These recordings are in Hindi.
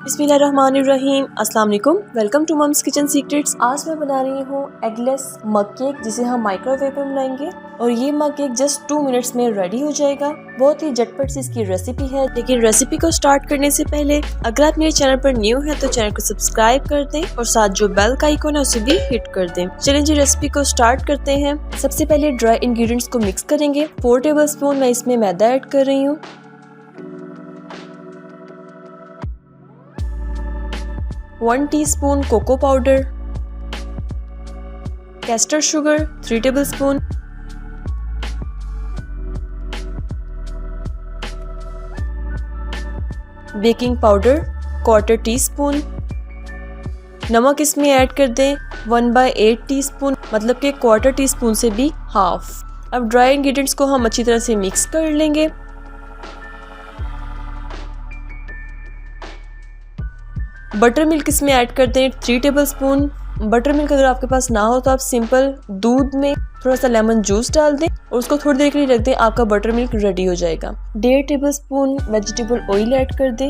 बिस्मिल्लाहिर्रहमानिर्रहीम, अस्सलाम वालेकुम। Welcome to mum's kitchen secrets. आज मैं बना रही हूँ एगलेस मग केक, जिसे हम माइक्रोवेव में बनाएंगे और ये मग केक जस्ट 2 मिनट्स में रेडी हो जाएगा। बहुत ही झटपट सी इसकी रेसिपी है। लेकिन रेसिपी को स्टार्ट करने से पहले अगर आप मेरे चैनल पर न्यू है तो चैनल को सब्सक्राइब कर दें और साथ जो बेल का आइकन है उसे भी हिट कर दें। चलिए जी रेसिपी को स्टार्ट करते हैं। सबसे पहले ड्राई इंग्रेडिएंट्स को मिक्स करेंगे। 4 टेबल स्पून मैं इसमें मैदा ऐड कर रही हूँ। 1 teaspoon cocoa powder, caster sugar 3 tablespoon, baking powder 1/4 teaspoon, नमक इसमें ऐड कर दें 1/8 टीस्पून, मतलब कि 1/4 टीस्पून से भी हाफ। अब ड्राई इंग्रेडिएंट्स को हम अच्छी तरह से मिक्स कर लेंगे। बटर मिल्क इसमें ऐड कर दें 3 टेबल स्पून। बटर मिल्क अगर आपके पास ना हो तो आप सिंपल दूध में थोड़ा सा लेमन जूस डाल दें और उसको थोड़ी देर के लिए रख दें। आपका बटर मिल्क रेडी हो जाएगा। 1.5 table spoon vegetable oil add कर दें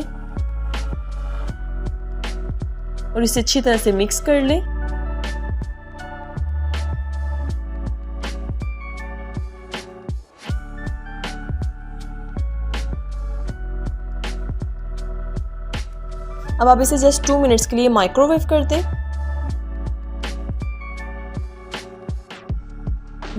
और इसे अच्छी तरह से मिक्स कर लें। अब आप इसे जस्ट 2 मिनट्स के लिए माइक्रोवेव कर दें।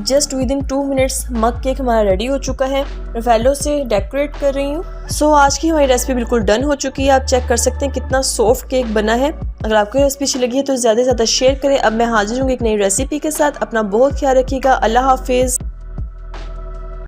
Just with in 2 minutes mug cake हमारा रेडी हो चुका है। रफेलो से डेकोरेट कर रही हूँ। सो आज की हमारी रेसिपी बिल्कुल डन हो चुकी है। आप चेक कर सकते हैं कितना सॉफ्ट केक बना है। अगर आपको रेसिपी अच्छी लगी है तो ज़्यादा से ज़्यादा शेयर करें। अब मैं हाजिर हूँ एक नई रेसिपी के साथ। अपना बहुत ख्याल रखिएगा। अल्लाह हाफिज़।